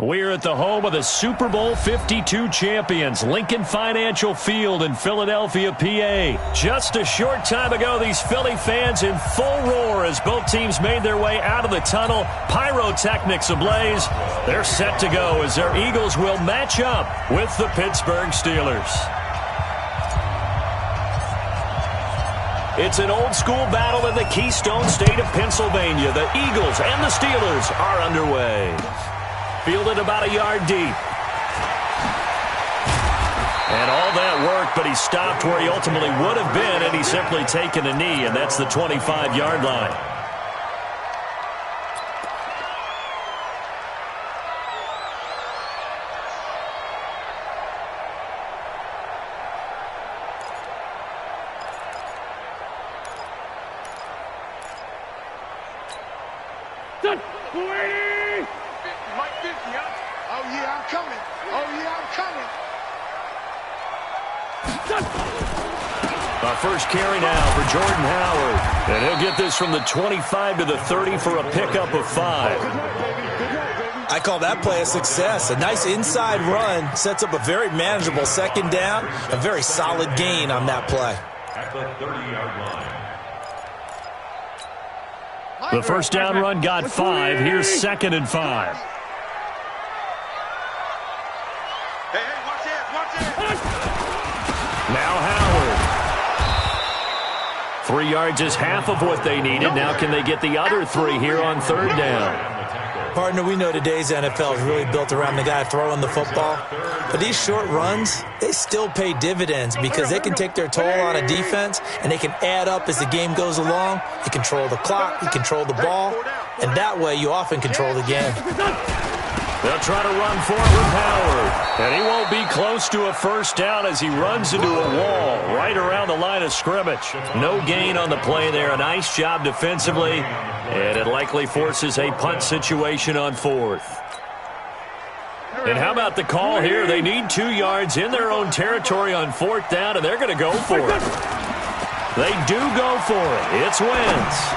We're at the home of the Super Bowl 52 champions, Lincoln Financial Field in Philadelphia, PA. Just a short time ago, these Philly fans in full roar as both teams made their way out of the tunnel. Pyrotechnics ablaze. They're set to go as their Eagles will match up with the Pittsburgh Steelers. It's an old-school battle in the Keystone State of Pennsylvania. The Eagles and the Steelers are underway. Fielded about a yard deep. And all that work, but he stopped where he ultimately would have been, and he's simply taken a knee, and that's the 25-yard line. First carry now for Jordan Howard. And he'll get this from the 25 to the 30 for a pickup of 5. I call that play a success. A nice inside run sets up a very manageable second down. A very solid gain on that play. At the 30-yard line. The first down run got 5. Here's 2nd and 5. Hey, watch it. Now Howard. 3 yards is half of what they needed. Now can they get the other 3 here on 3rd down? Partner, we know today's NFL is really built around the guy throwing the football. But these short runs, they still pay dividends because they can take their toll on a defense and they can add up as the game goes along. You control the clock, you control the ball, and that way you often control the game. They'll try to run for it with Howard. And he won't be close to a first down as he runs into a wall right around the line of scrimmage. No gain on the play there. A nice job defensively. And it likely forces a punt situation on 4th. And how about the call here? They need 2 yards in their own territory on 4th down, and they're going to go for it. They do go for it. It's Wentz.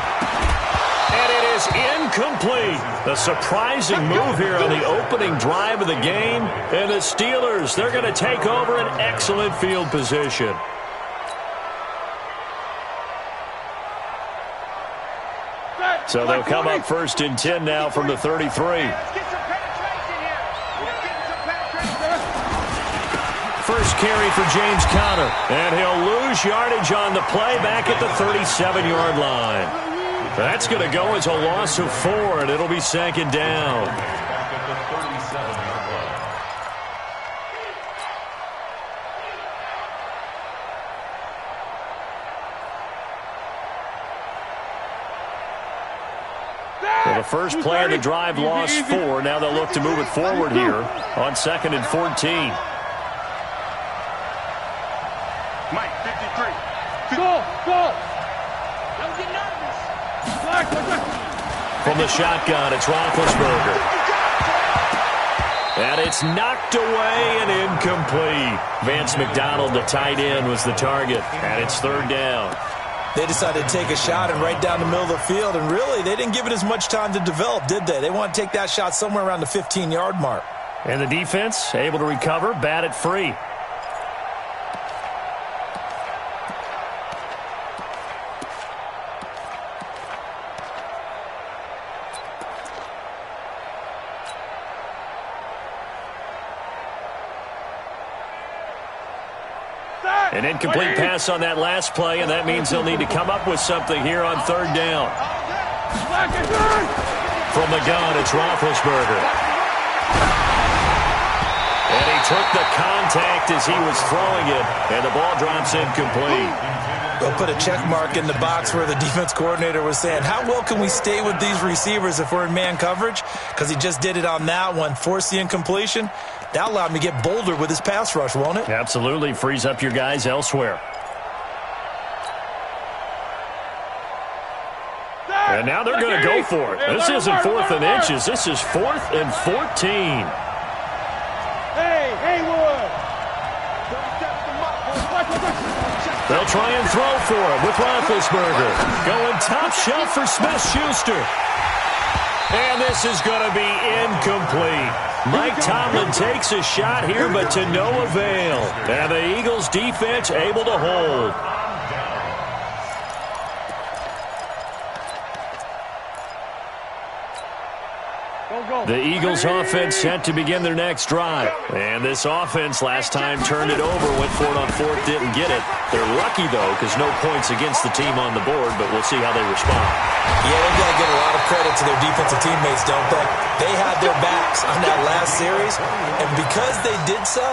And it is incomplete. A surprising move here on the opening drive of the game. And the Steelers, they're going to take over an excellent field position. So they'll come up 1st and 10 now from the 33. First carry for James Conner. And he'll lose yardage on the play back at the 37-yard line. That's going to go as a loss of 4, and it'll be 2nd down. Well, the first play of the drive lost 4. Now they'll look to move it forward here on 2nd and 14. Mike, 53. Go! From the shotgun, it's Roethlisberger. And it's knocked away and incomplete. Vance McDonald, the tight end, was the target. And it's 3rd down. They decided to take a shot and right down the middle of the field. And really, they didn't give it as much time to develop, did they? They want to take that shot somewhere around the 15-yard mark. And the defense able to recover, bat it free. An incomplete pass on that last play, and that means they'll need to come up with something here on 3rd down. From the gun, it's Roethlisberger. And he took the contact as he was throwing it, and the ball drops incomplete. They'll put a check mark in the box where the defense coordinator was saying, how well can we stay with these receivers if we're in man coverage? Because he just did it on that one, forced the incompletion. That allowed him to get bolder with his pass rush, won't it? Absolutely. Frees up your guys elsewhere. And now they're going to go for it. This isn't 4th and inches. This is 4th and 14. Hey, Haywood! They'll try and throw for him with Roethlisberger. Going top shelf for Smith-Schuster. And this is going to be incomplete. Mike Tomlin takes a shot here, but to no avail. And the Eagles defense able to hold. The Eagles offense set to begin their next drive. And this offense last time turned it over, went for it on fourth, didn't get it. They're lucky, though, because no points against the team on the board, but we'll see how they respond. Yeah, they've got to give a lot of credit to their defensive teammates, don't they? They had their backs on that last series, and because they did so,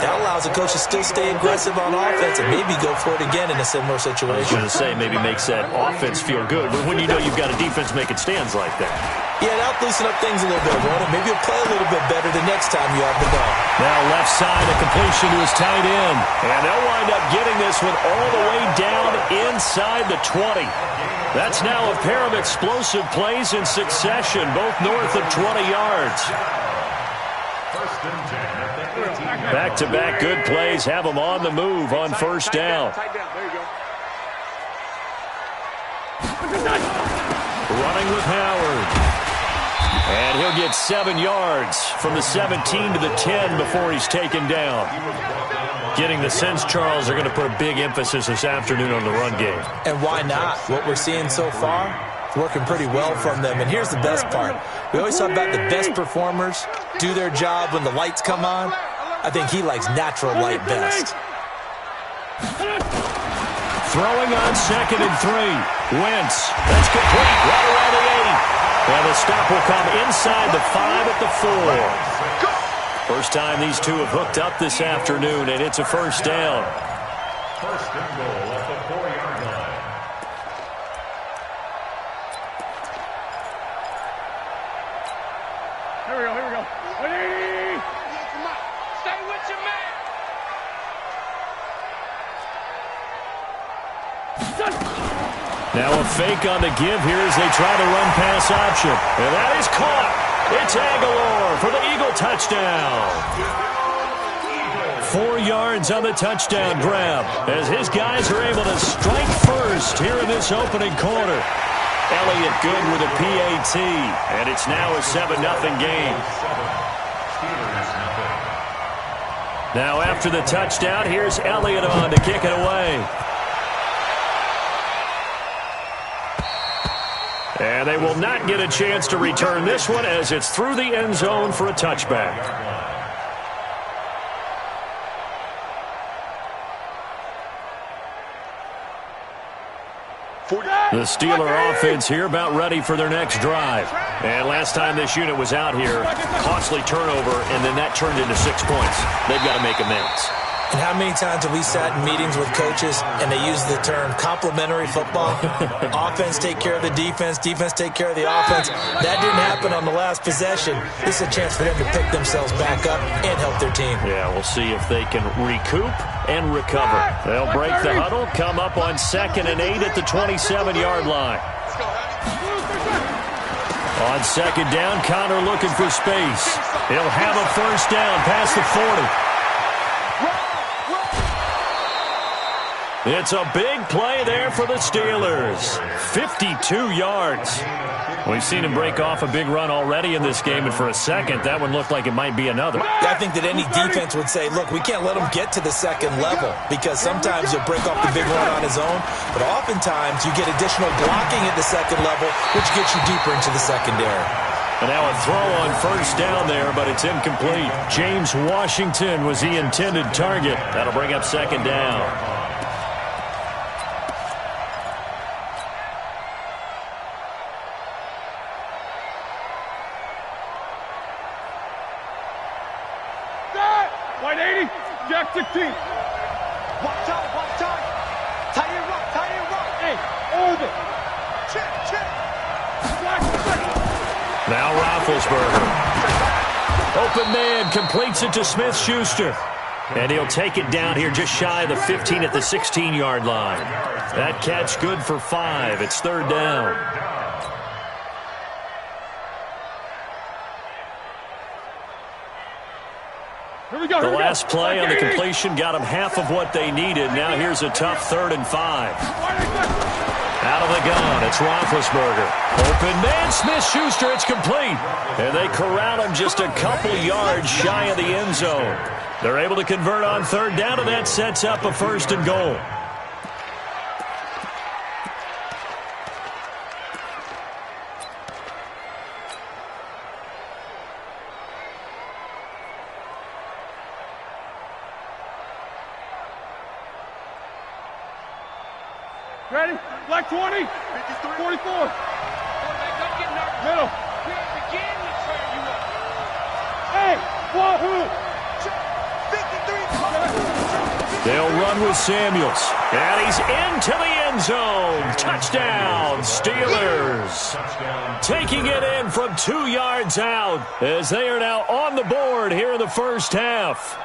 that allows the coach to still stay aggressive on offense and maybe go for it again in a similar situation. I was going to say, maybe makes that offense feel good, but when you know you've got a defense making stands like that. Yeah, that'll loosen up things a little bit, won't it? Maybe you'll play a little bit better the next time you have the ball. Now left side, a completion to his tight end. And they'll wind up getting this one all the way down inside the 20. That's now a pair of explosive plays in succession, both north of 20 yards. Back-to-back good plays have them on the move on first down. Running with Howard. And he'll get 7 yards from the 17 to the 10 before he's taken down. Getting the sense, Charles, they're going to put a big emphasis this afternoon on the run game. And why not? What we're seeing so far is working pretty well from them. And here's the best part. We always talk about the best performers do their job when the lights come on. I think he likes natural light best. Throwing on 2nd and 3. Wentz. That's complete. Right around the 8. And the stop will come inside the 5 at the 4. First time these two have hooked up this afternoon, and it's a first down. First and goal at the 4-yard line. Here we go. 180. Stay with your man. Now a fake on the give here as they try to run pass option. And that is caught. It's Aguilar for the Eagle touchdown. 4 yards on the touchdown grab as his guys are able to strike first here in this opening quarter. Elliott good with a PAT, and it's now a 7-0 game. Now after the touchdown, here's Elliott on to kick it away. And they will not get a chance to return this one as it's through the end zone for a touchback. The Steeler offense here about ready for their next drive. And last time this unit was out here, costly turnover, and then that turned into 6 points. They've got to make amends. And how many times have we sat in meetings with coaches and they use the term complementary football? Offense take care of the defense, defense take care of the offense. That didn't happen on the last possession. This is a chance for them to pick themselves back up and help their team. Yeah, we'll see if they can recoup and recover. They'll break the huddle, come up on 2nd and 8 at the 27-yard line. On 2nd down, Connor looking for space. He'll have a first down past the 40. It's a big play there for the Steelers. 52 yards. We've seen him break off a big run already in this game, and for a second, that one looked like it might be another. I think that any defense would say, look, we can't let him get to the second level because sometimes he'll break off the big run on his own, but oftentimes you get additional blocking at the second level, which gets you deeper into the secondary. And now a throw on first down there, but it's incomplete. James Washington was the intended target. That'll bring up 2nd down. Jack 16. Watch out. Tie it right. Hey, over. Check. Now Roethlisberger. Open man, completes it to Smith-Schuster. And he'll take it down here just shy of the 15 at the 16-yard line. That catch good for 5. It's 3rd down. The last play on the completion got them half of what they needed. Now here's a tough 3rd and 5. Out of the gun, it's Roethlisberger. Open man, Smith-Schuster, it's complete. And they corral him just a couple yards shy of the end zone. They're able to convert on third down, and that sets up a 1st and goal. Ready? Black 20. 44. Middle. Hey, wahoo! 53. They'll run with Samuels. And he's into the end zone. Touchdown, Steelers. Taking it in from 2 yards out as they are now on the board here in the first half.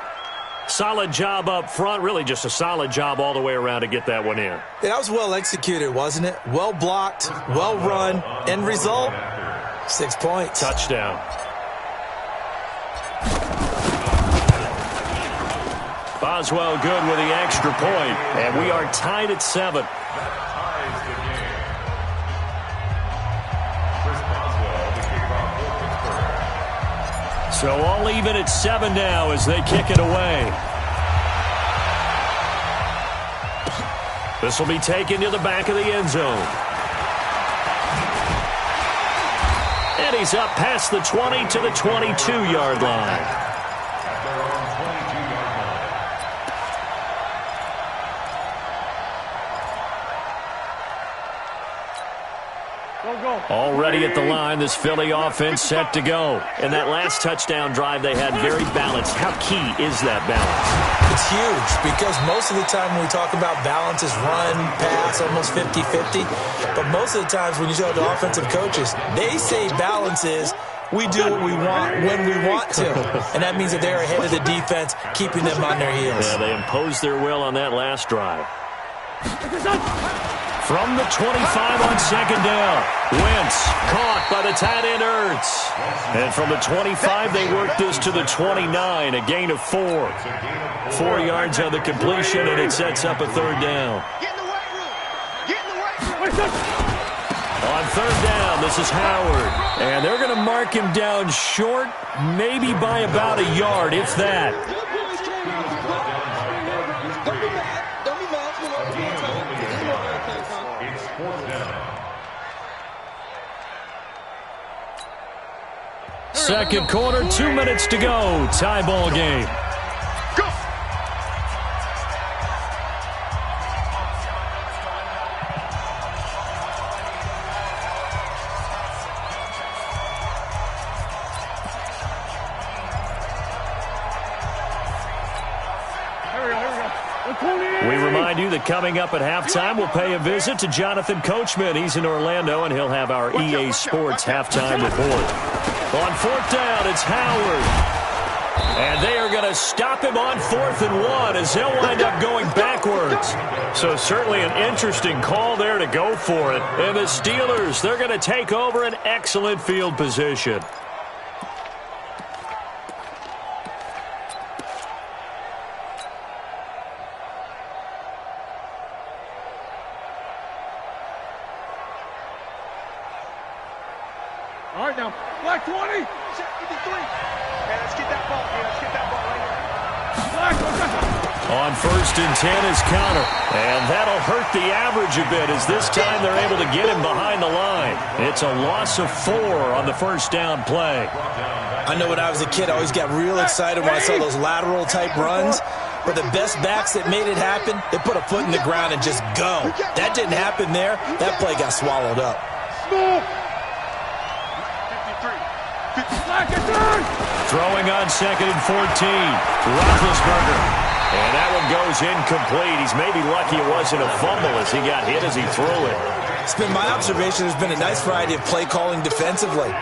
Solid job up front. Really just a solid job all the way around to get that one in. Yeah, that was well executed, wasn't it? Well blocked, well run. End result, 6 points. Touchdown. Boswell good with the extra point, and we are tied at 7. So all even at 7 now as they kick it away. This will be taken to the back of the end zone. And he's up past the 20 to the 22-yard line. Already at the line, this Philly offense set to go. And that last touchdown drive they had very balanced. How key is that balance? It's huge because most of the time when we talk about balance is run, pass, almost 50-50. But most of the times when you talk to offensive coaches, they say balance is we do what we want when we want to. And that means that they're ahead of the defense, keeping them on their heels. Yeah, they imposed their will on that last drive. From the 25 on second down. Wentz caught by the tight end Ertz. And from the 25, they work this to the 29, a gain of 4. 4 yards on the completion, and it sets up a third down. Get in the weight room. Get in the weight room. On third down, this is Howard. And they're going to mark him down short, maybe by about a yard, if that. Second quarter, 2 minutes to go. Tie ball game. Go. We remind you that coming up at halftime, we'll pay a visit to Jonathan Coachman. He's in Orlando, and he'll have our EA Sports halftime report. On fourth down, it's Howard. And they are going to stop him on 4th and 1 as they'll wind up going backwards. So certainly an interesting call there to go for it. And the Steelers, they're going to take over an excellent field position. All right, now, black 20. Check 53. Hey, let's get that ball. Yeah, let's get that ball right here. Black, On 1st and 10 is Connor. And that'll hurt the average a bit as this time they're able to get him behind the line. It's a loss of 4 on the first down play. I know when I was a kid, I always got real excited when I saw those lateral-type runs. But the best backs that made it happen, they put a foot in the ground and just go. That didn't happen there. That play got swallowed up. Throwing on 2nd and 14. Roethlisberger. And that one goes incomplete. He's maybe lucky it wasn't a fumble as he got hit as he threw it. It's been my observation there's been a nice variety of play calling defensively.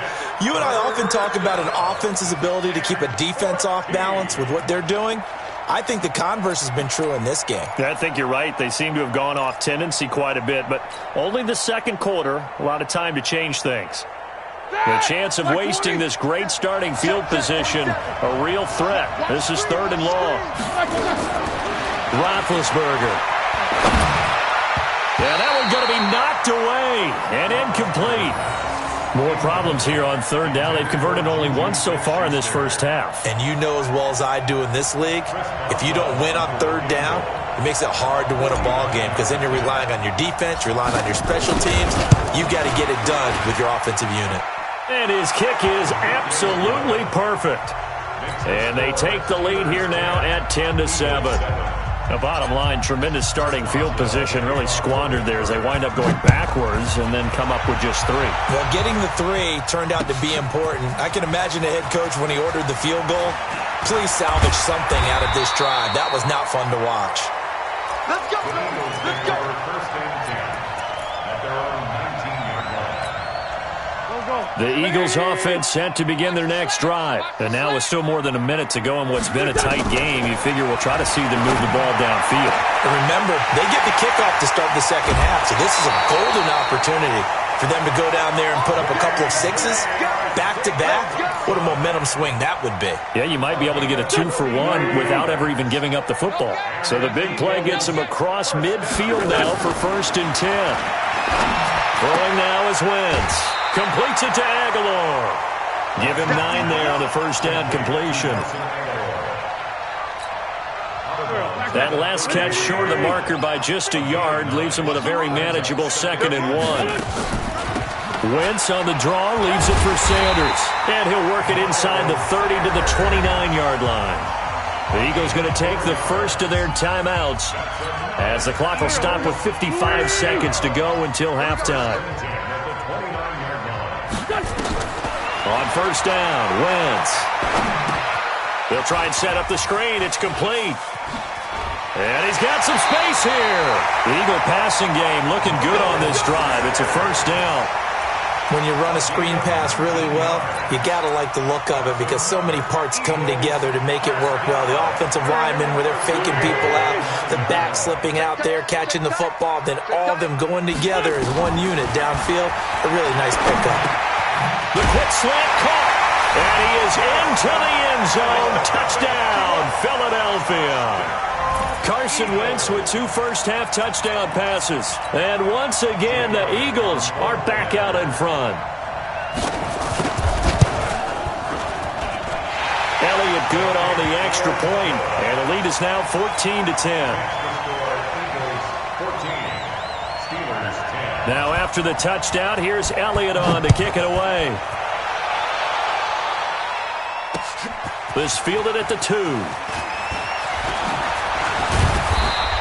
You and I often talk about an offense's ability to keep a defense off balance with what they're doing. I think the converse has been true in this game. I think you're right. They seem to have gone off tendency quite a bit, but only the second quarter, a lot of time to change things. The chance of wasting this great starting field position, a real threat. This is 3rd and long. Roethlisberger. Yeah, that one's going to be be knocked away and incomplete. More problems here on third down. They've converted only once so far in this first half. And you know as well as I do in this league, if you don't win on third down, it makes it hard to win a ball game because then you're relying on your defense, you're relying on your special teams. You've got to get it done with your offensive unit. And his kick is absolutely perfect. And they take the lead here now at 10-7. The bottom line, tremendous starting field position, really squandered there as they wind up going backwards and then come up with just 3. Well, getting the 3 turned out to be important. I can imagine the head coach when he ordered the field goal. Please salvage something out of this drive. That was not fun to watch. Let's go. Let's go. First and 10 at their own 19-yard line. The Eagles offense set to begin their next drive. And now with still more than a minute to go in what's been a tight game, you figure we'll try to see them move the ball downfield. And remember, they get the kickoff to start the second half, so this is a golden opportunity for them to go down there and put up a couple of 6s back-to-back. What a momentum swing that would be. Yeah, you might be able to get a 2-for-1 without ever even giving up the football. So the big play gets him across midfield now for first and 10. Throwing now is Wentz. Completes it to Aguilar. Give him 9 there on the first down completion. That last catch short of the marker by just a yard leaves him with a very manageable 2nd and 1. Wentz on the draw leaves it for Sanders. And he'll work it inside the 30 to the 29-yard line. The Eagles going to take the first of their timeouts as the clock will stop with 55 seconds to go until halftime. On first down, Wentz. He'll try and set up the screen. It's complete. And he's got some space here. The Eagle passing game looking good on this drive. It's a first down. When you run a screen pass really well, you got to like the look of it because so many parts come together to make it work well. The offensive linemen where they're faking people out, the back slipping out there, catching the football, then all of them going together as one unit downfield. A really nice pickup. The quick slant caught, and he is into the end zone. Touchdown, Philadelphia. Carson Wentz with 2 first-half touchdown passes. And once again, the Eagles are back out in front. Elliott good on the extra point, and the lead is now 14-10. Now after the touchdown, here's Elliott on to kick it away. This fielded at the 2.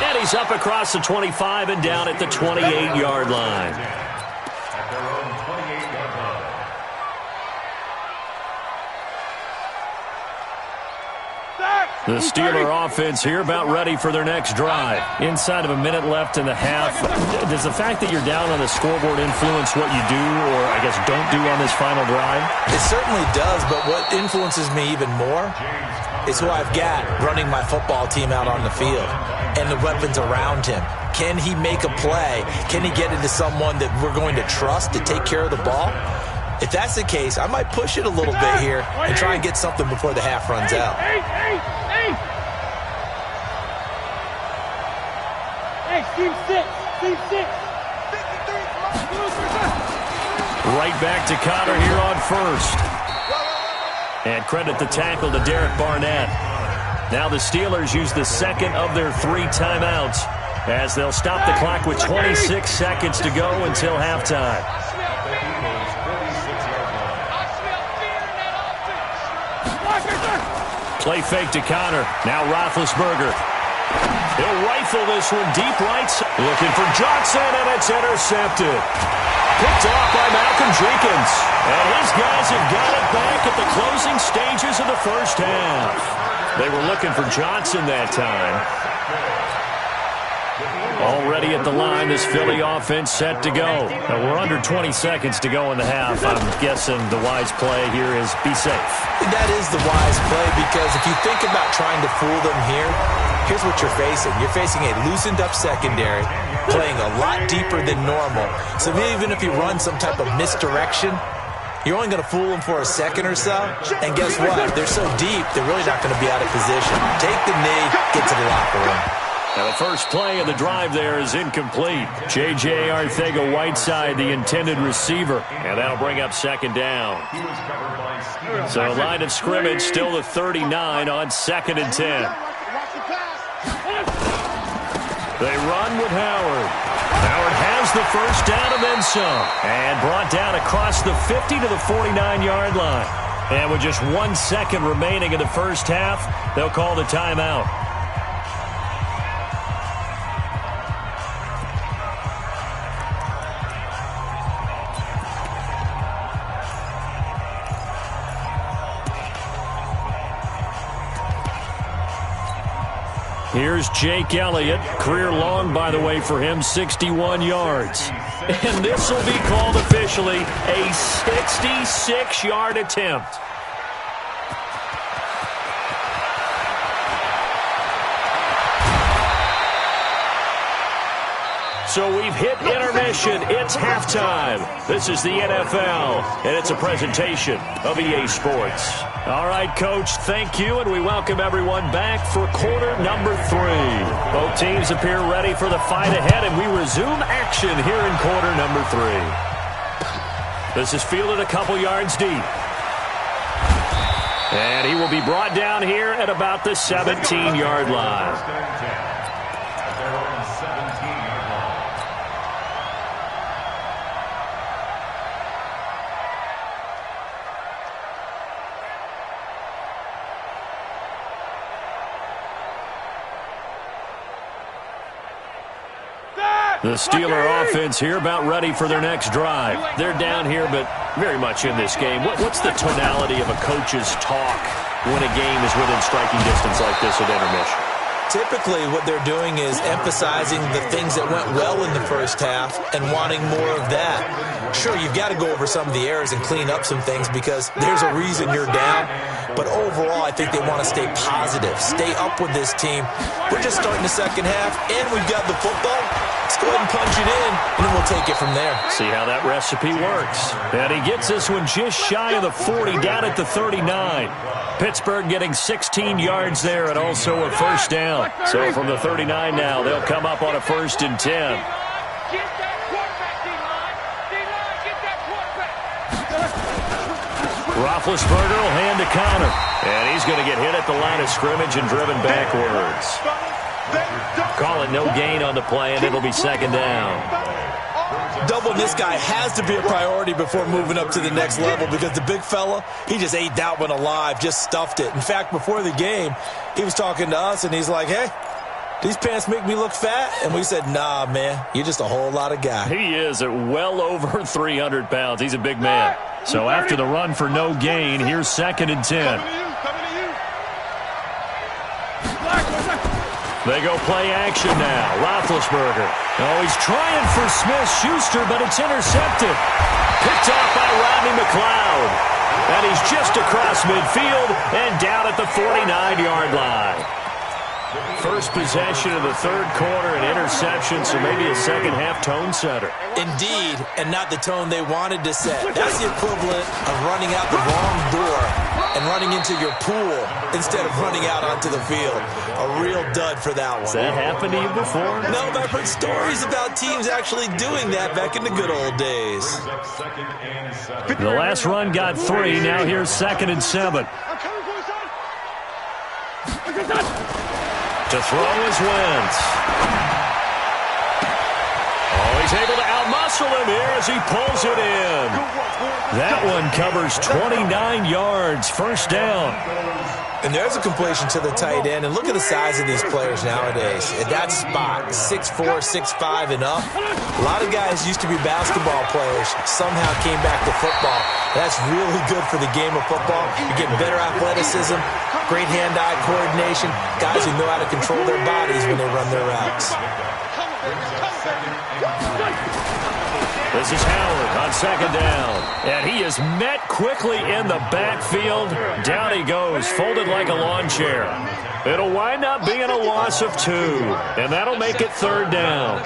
And he's up across the 25 and down at the 28-yard line. At their own 28-yard line. The Steeler offense here about ready for their next drive. Inside of a minute left in the half. Does the fact that you're down on the scoreboard influence what you do or, I guess, don't do on this final drive? It certainly does, but what influences me even more is who I've got running my football team out on the field and the weapons around him. Can he make a play? Can he get into someone that we're going to trust to take care of the ball? If that's the case, I might push it a little bit here and try and get something before the half runs out. Hey, team 6. Team 6. Right back to Connor here on first. And credit the tackle to Derek Barnett. Now the Steelers use the second of their 3 timeouts as they'll stop the clock with 26 seconds to go until halftime. Play fake to Connor. Now Roethlisberger. He'll rifle this one deep right. Looking for Johnson, and it's intercepted. Picked off by Malcolm Jenkins. And his guys have got it back at the closing stages of the first half. They were looking for Johnson that time. Already at the line, this Philly offense set to go. Now we're under 20 seconds to go in the half. I'm guessing the wise play here is be safe. That is the wise play because if you think about trying to fool them here, here's what you're facing. You're facing a loosened up secondary, playing a lot deeper than normal. So even if you run some type of misdirection, you're only going to fool them for a second or so. And guess what? They're so deep, they're really not going to be out of position. Take the knee, get to the locker room. Now, the first play of the drive there is incomplete. J.J. Arcega-Whiteside, the intended receiver. And that'll bring up second down. So line of scrimmage still the 39 on 2nd and 10. They run with Howard. Howard has the first down and then some. And brought down across the 50 to the 49-yard line. And with just 1 second remaining in the first half, they'll call the timeout. Here's Jake Elliott. Career long, by the way, for him, 61 yards. And this will be called officially a 66-yard attempt. So we've hit intermission. It's halftime. This is the NFL, and it's a presentation of EA Sports. All right, Coach, thank you, and we welcome everyone back for quarter number 3. Both teams appear ready for the fight ahead, and we resume action here in quarter number 3. This is fielded a couple yards deep. And he will be brought down here at about the 17-yard line. The Steeler offense here about ready for their next drive. They're down here, but very much in this game. What's the tonality of a coach's talk when a game is within striking distance like this at intermission? Typically, what they're doing is emphasizing the things that went well in the first half and wanting more of that. Sure, you've got to go over some of the errors and clean up some things because there's a reason you're down. But overall, I think they want to stay positive, stay up with this team. We're just starting the second half, and we've got the football. Let's go ahead and punch it in, and then we'll take it from there. See how that recipe works. And he gets this one just shy of the 40, down at the 39. Pittsburgh getting 16 yards there and also a first down. So from the 39 now, they'll come up on a 1st and 10. Roethlisberger will hand to Connor. And he's going to get hit at the line of scrimmage and driven backwards. Call it no gain on the play, and it'll be second down. Doubling this guy has to be a priority before moving up to the next level because the big fella, he just ate that one alive, just stuffed it. In fact, before the game, he was talking to us, and he's like, hey, these pants make me look fat? And we said, nah, man, you're just a whole lot of guy. He is at well over 300 pounds. He's a big man. So after the run for no gain, here's 2nd and 10. They go play action now. Roethlisberger. Oh, he's trying for Smith-Schuster, but it's intercepted. Picked off by Rodney McLeod. And he's just across midfield and down at the 49-yard line. First possession of the third quarter, an interception, so maybe a second-half tone setter. Indeed, and not the tone they wanted to set. That's the equivalent of running out the wrong door and running into your pool instead of running out onto the field. A real dud for that one. Has that happened to you before? No, but I've heard stories about teams actually doing that back in the good old days. The last run got 3. Now here's 2nd and 7. To throw is Wentz. Oh, he's able to outmuscle him here as he pulls it in. That one covers 29 yards, first down. And there's a completion to the tight end. And look at the size of these players nowadays. At that spot, 6'4", 6'5", and up. A lot of guys used to be basketball players, somehow came back to football. That's really good for the game of football. You're getting better athleticism, great hand-eye coordination, guys who know how to control their bodies when they run their routes. This is Howard on 2nd down. And he is met quickly in the backfield. Down he goes, folded like a lawn chair. It'll wind up being a loss of 2. And that'll make it 3rd down.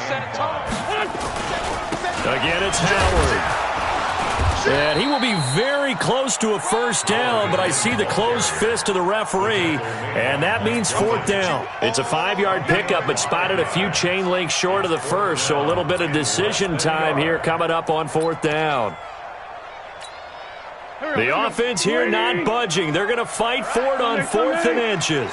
Again, it's Howard. And he will be very close to a first down, but I see the closed fist of the referee, and that means fourth down. It's a 5-yard pickup, but spotted a few chain links short of the first, so a little bit of decision time here coming up on fourth down. The offense here not budging. They're going to fight for it on 4th and inches.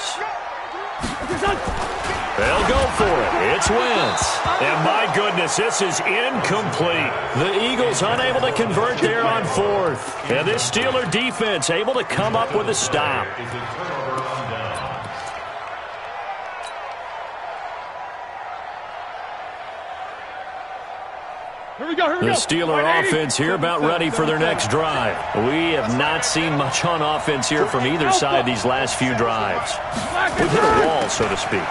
They'll go for it. It's Wentz. And my goodness, this is incomplete. The Eagles unable to convert there on 4th. And this Steeler defense able to come up with a stop. The Steeler offense here about ready for their next drive. We have not seen much on offense here from either side these last few drives. We've hit a wall, so to speak.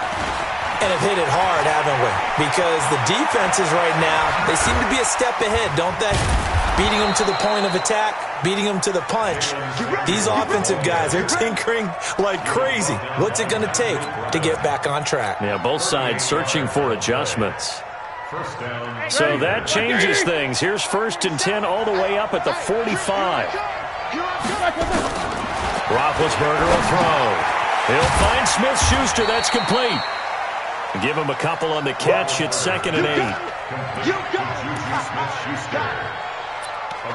And have hit it hard, haven't we? Because the defenses right now, they seem to be a step ahead, don't they? Beating them to the point of attack, beating them to the punch. These offensive guys are tinkering like crazy. What's it going to take to get back on track? Yeah, both sides searching for adjustments. So that changes things. Here's 1st and 10 all the way up at the 45. Roethlisberger will throw. He'll find Smith-Schuster. That's complete. Give him a couple on the catch. It's 2nd and 8. A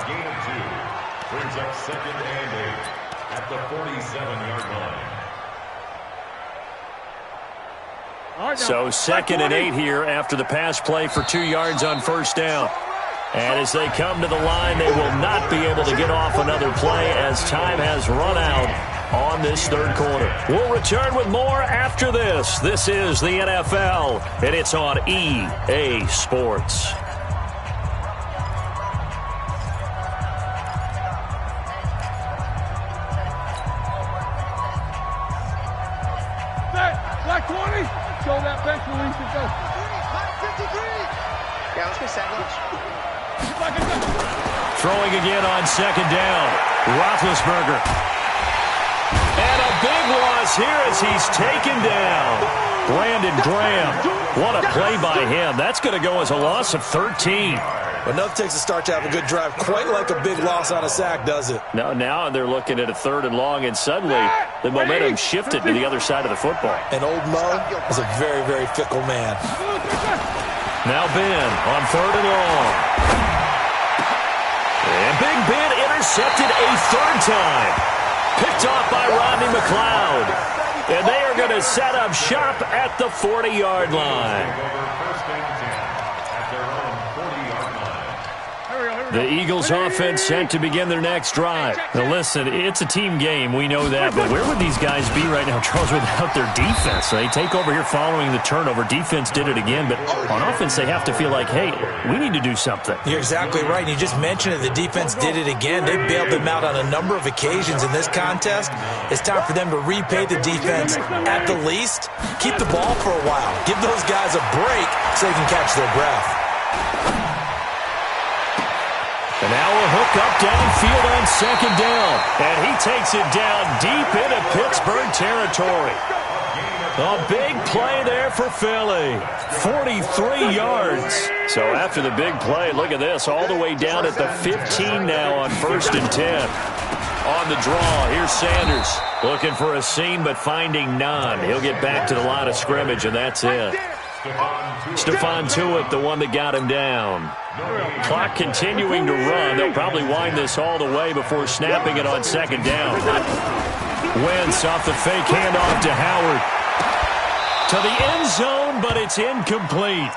gain of 2 brings up 2nd and 8 at the 47-yard line. So 2nd and 8 here after the pass play for 2 yards on first down. And as they come to the line, they will not be able to get off another play as time has run out on this 3rd quarter. We'll return with more after this. This is the NFL, and it's on EA Sports. Black 20. Show that bench release and go. 53. Yeah, let's go sandwich. Throwing again on 2nd down. Roethlisberger. And a big loss here as he's taken down. Brandon Graham. What a play by him. That's going to go as a loss of 13. Enough takes a start to have a good drive. Quite like a big loss on a sack, does it? Now they're looking at a 3rd and long, and suddenly the momentum shifted to the other side of the football. And old Mo is a very, very fickle man. Now Ben on 3rd and long. And Big Ben intercepted a 3rd time. Picked off by Rodney McLeod. And they are going to set up shop at the 40-yard line. The Eagles offense set to begin their next drive. Now listen, it's a team game, we know that, but where would these guys be right now, Charles, without their defense? They take over here following the turnover. Defense did it again, but on offense they have to feel like, hey, we need to do something. You're exactly right. You just mentioned it. The defense did it again. They bailed them out on a number of occasions in this contest. It's time for them to repay the defense at the least. Keep the ball for a while. Give those guys a break so they can catch their breath. And now a hook up downfield on 2nd down. And he takes it down deep into Pittsburgh territory. A big play there for Philly. 43 yards. So after the big play, look at this. All the way down at the 15 now on 1st and 10. On the draw, here's Sanders. Looking for a seam, but finding none. He'll get back to the line of scrimmage, and that's it. Stephon Tuitt, the one that got him down. Clock continuing to run. They'll probably wind this all the way before snapping it on 2nd down. Wentz off the fake handoff to Howard. To the end zone, but it's incomplete.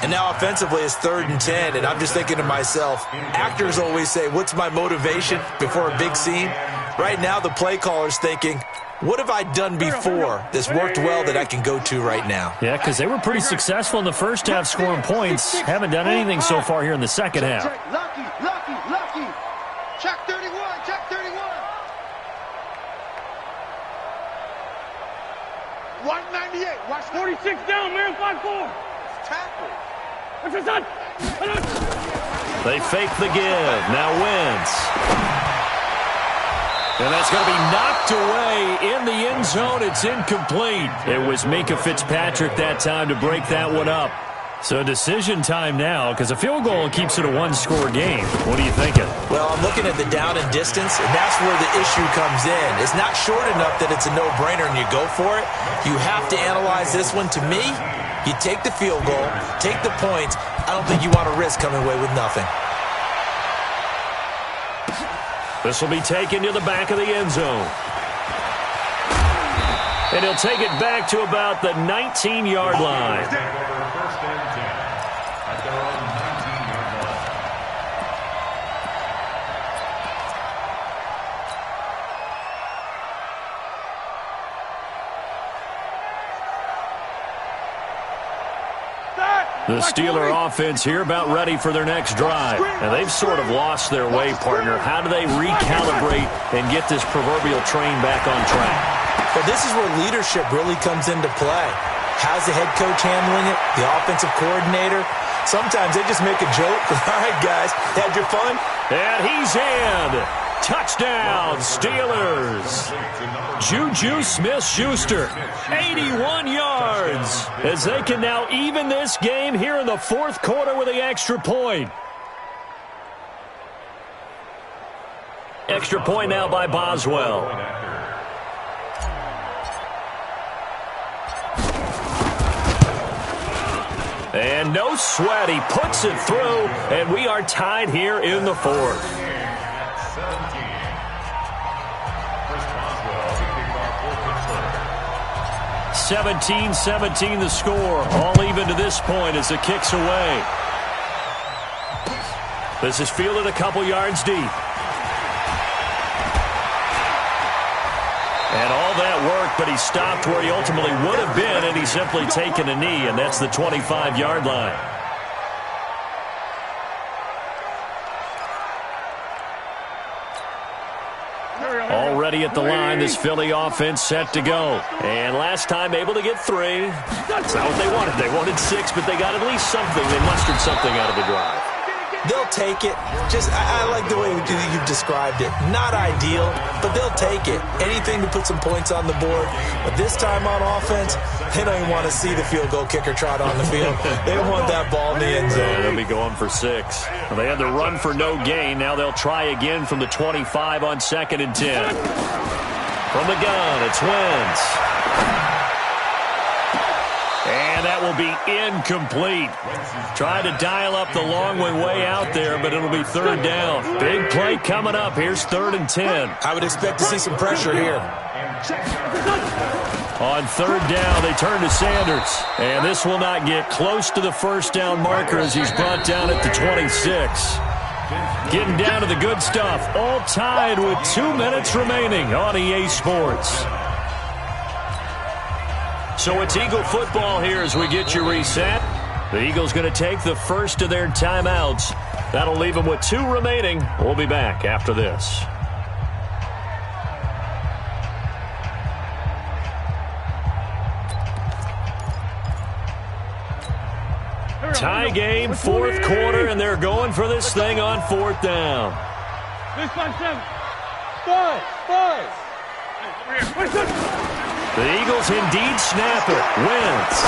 And now offensively it's 3rd and 10, and I'm just thinking to myself, actors always say, what's my motivation before a big scene? Right now the play caller's thinking, what have I done before that's worked well that I can go to right now? Yeah, because they were pretty successful in the first half scoring points. Haven't done anything so far here in the second half. Lucky. Check 31. 198. Watch 46 down, man. 5-4. tackle. They fake the give. Now Wentz. And that's going to be knocked away in the end zone. It's incomplete. It was Minkah Fitzpatrick that time to break that one up. So decision time now, because a field goal keeps it a one-score game. What are you thinking? Well, I'm looking at the down and distance, and that's where the issue comes in. It's not short enough that it's a no-brainer and you go for it. You have to analyze this one. To me, you take the field goal, take the points. I don't think you want to risk coming away with nothing. This will be taken to the back of the end zone. And he'll take it back to about the 19-yard line. First and 10 at their own 19-yard line. The Steeler offense here about ready for their next drive. And they've sort of lost their way, partner. How do they recalibrate and get this proverbial train back on track? Well, this is where leadership really comes into play. How's the head coach handling it? The offensive coordinator? Sometimes they just make a joke. All right, guys, had your fun? And he's in. Touchdown, Steelers. Juju Smith-Schuster, 81 yards, as they can now even this game here in the fourth quarter with the extra point. Extra point now by Boswell. And no sweat, he puts it through, and we are tied here in the fourth. 17-17 the score, all even to this point as the kick's away. This is fielded a couple yards deep. And all that work, but he stopped where he ultimately would have been, and he's simply taken a knee, and that's the 25-yard line. Already at the line, this Philly offense set to go. And last time able to get 3. That's not what they wanted. They wanted 6, but they got at least something. They mustered something out of the drive. They'll take it. I like the way you've described it. Not ideal, but they'll take it. Anything to put some points on the board. But this time on offense, they don't even want to see the field goal kicker trot on the field. They want that ball in the end zone. Yeah, they'll be going for 6. Well, they had the run for no gain. Now they'll try again from the 25 on 2nd and 10. From the gun, it's Wentz. And that will be incomplete. Try to dial up the long way out there, but it'll be 3rd down. Big play coming up. Here's 3rd and 10. I would expect to see some pressure here. On 3rd down, they turn to Sanders. And this will not get close to the first down marker as he's brought down at the 26. Getting down to the good stuff. All tied with 2 minutes remaining on EA Sports. So it's Eagle football here as we get you reset. The Eagles going to take the first of their timeouts. That'll leave them with 2 remaining. We'll be back after this. Tie game, 4th quarter, and they're going for this thing on 4th down. This one, 7. 5. The Eagles indeed snap it. Wentz.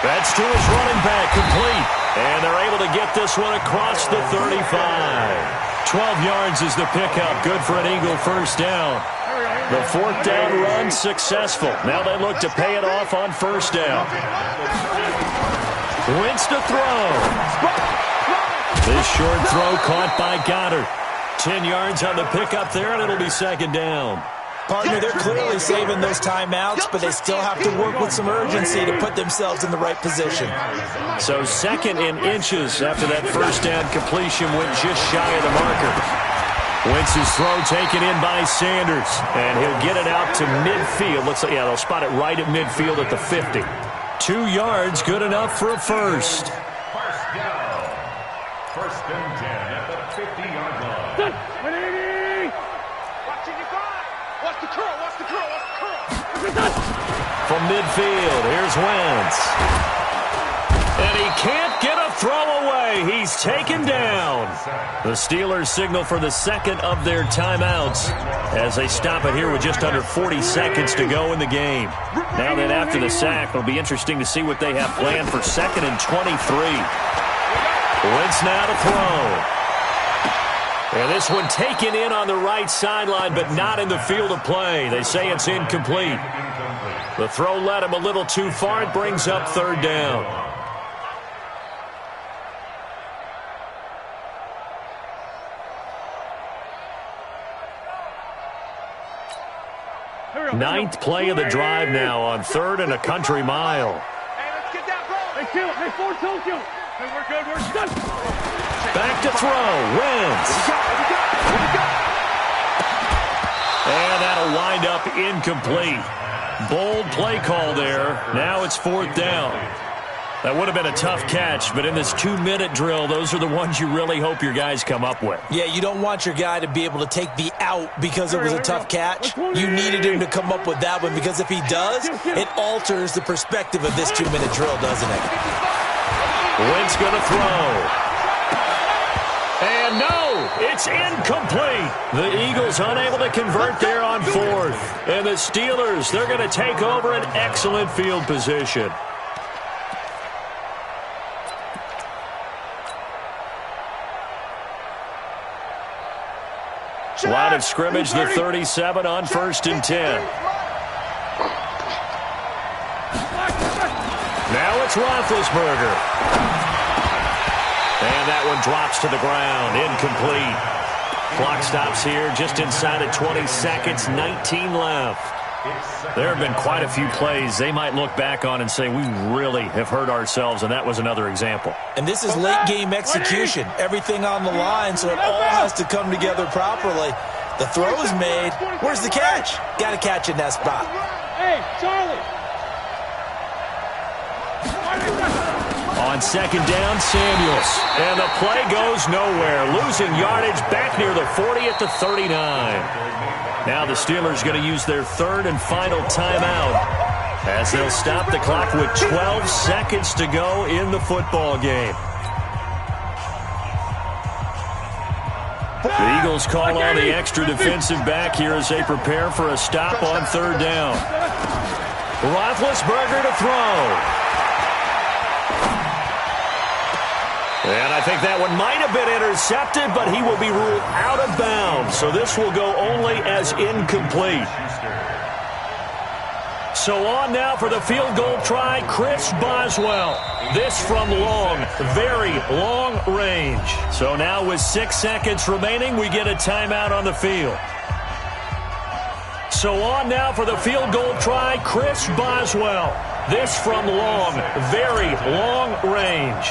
That's to his running back, complete. And they're able to get this one across the 35. 12 yards is the pickup. Good for an Eagle first down. The 4th down run successful. Now they look to pay it off on 1st down. Wentz to throw. This short throw caught by Goddard. 10 yards on the pickup there, and it'll be 2nd down. Partner, they're clearly saving those timeouts, but they still have to work with some urgency to put themselves in the right position. So 2nd and inches after that 1st down completion went just shy of the marker. Wentz's throw taken in by Sanders, and he'll get it out to midfield. Looks like, they'll spot it right at midfield at the 50. 2 yards, good enough for a first. First down. 1st and 10 at the 50-yard line. From midfield, here's Wentz. And he can't get a throw away. He's taken down. The Steelers signal for the 2nd of their timeouts. as they stop it here with just under 40 seconds to go in the game. Now then, after the sack, it'll be interesting to see what they have planned for 2nd and 23. Wentz now to throw. And this one taken in on the right sideline, but not in the field of play. They say it's incomplete. The throw led him a little too far. It brings up 3rd down. Ninth play of the drive now on 3rd and a country mile. Hey, let's get that ball. Hey, kill. Hey, force don't kill. Hey, we're good. We're done. Back to throw. Wentz. And that'll wind up incomplete. Bold play call there. Now it's 4th down. That would have been a tough catch, but in this 2-minute drill, those are the ones you really hope your guys come up with. Yeah, you don't want your guy to be able to take the out because it was a tough catch. You needed him to come up with that one, because if he does, it alters the perspective of this 2-minute drill, doesn't it? Wentz going to throw. And no, it's incomplete. The Eagles unable to convert there on 4th. And the Steelers, they're going to take over an excellent field position. Line of scrimmage, the 37 on 1st and 10. Now it's Roethlisberger. And that one drops to the ground, incomplete. Clock stops here just inside of 20 seconds, 19 left. There have been quite a few plays they might look back on and say, we really have hurt ourselves, and that was another example. And this is late-game execution. Everything on the line, so it all has to come together properly. The throw is made. Where's the catch? Got to catch in that spot. Hey, Charlie. On 2nd down, Samuels. And the play goes nowhere. Losing yardage back near the 40 at the 39. Now the Steelers going to use their 3rd and final timeout as they'll stop the clock with 12 seconds to go in the football game. The Eagles call on the extra defensive back here as they prepare for a stop on 3rd down. Roethlisberger to throw. And I think that one might have been intercepted, but he will be ruled out of bounds. So this will go only as incomplete. So on now for the field goal try, Chris Boswell. This from long, very long range. So now with 6 seconds remaining, we get a timeout on the field. So on now for the field goal try, Chris Boswell. This from long, very long range.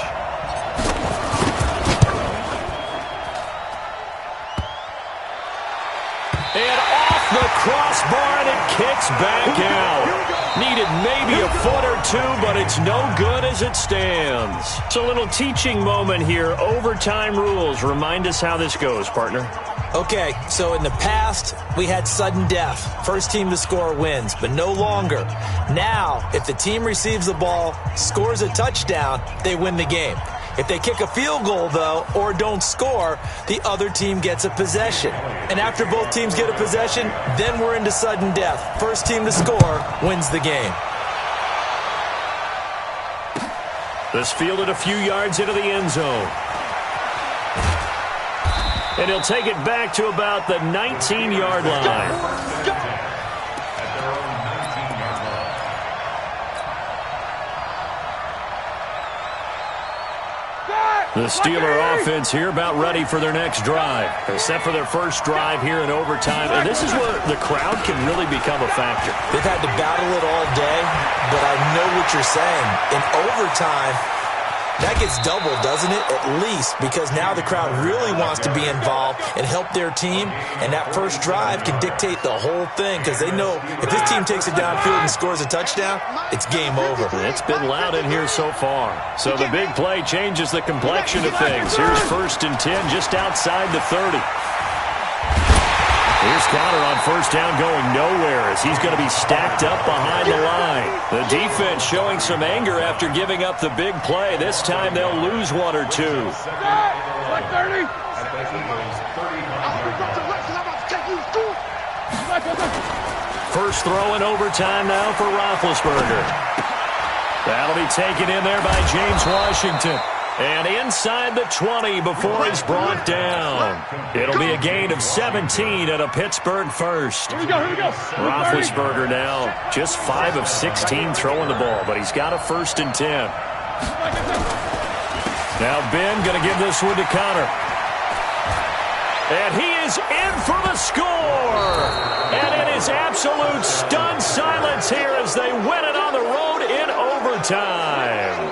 And off the crossbar, and it kicks back out. Needed maybe a foot or two, but it's no good as it stands. It's a little teaching moment here. Overtime rules. Remind us how this goes, partner. Okay, so in the past, we had sudden death. First team to score wins, but no longer. Now, if the team receives the ball, scores a touchdown, they win the game. If they kick a field goal, though, or don't score, the other team gets a possession. And after both teams get a possession, then we're into sudden death. First team to score wins the game. This fielded a few yards into the end zone. And he'll take it back to about the 19-yard line. The Steeler offense here about ready for their next drive. They're set for their first drive here in overtime. And this is where the crowd can really become a factor. They've had to battle it all day, but I know what you're saying. In overtime, that gets doubled, doesn't it? At least, because now the crowd really wants to be involved and help their team, and that first drive can dictate the whole thing because they know if this team takes it downfield and scores a touchdown, it's game over. It's been loud in here so far. So the big play changes the complexion of things. Here's 1st and 10 just outside the 30. Here's Conner on first down going nowhere as he's going to be stacked up behind the line. The defense showing some anger after giving up the big play. This time they'll lose one or two. first throw in overtime now for Roethlisberger. That'll be taken in there by James Washington. And inside the 20 before he's brought down. It'll be a gain of 17 and a Pittsburgh first. Here we go. Roethlisberger now just 5 of 16 throwing the ball, but he's got a 1st and 10. Now Ben going to give this one to Connor. And he is in for the score. And it is absolute stunned silence here as they win it on the road in overtime.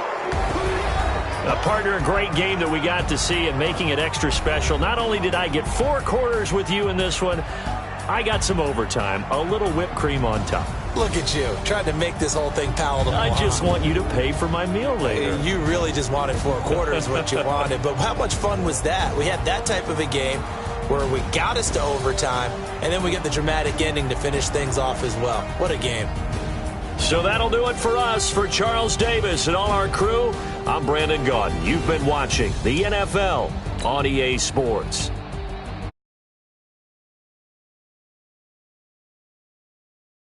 A partner, a great game that we got to see and making it extra special. Not only did I get 4 quarters with you in this one, I got some overtime, a little whipped cream on top. Look at you, trying to make this whole thing palatable. I just want you to pay for my meal later. You really just wanted 4 quarters, what you wanted. But how much fun was that? We had that type of a game where we got us to overtime, and then we get the dramatic ending to finish things off as well. What a game. So that'll do it for us. For Charles Davis and all our crew, I'm Brandon Gaudin. You've been watching the NFL on EA Sports.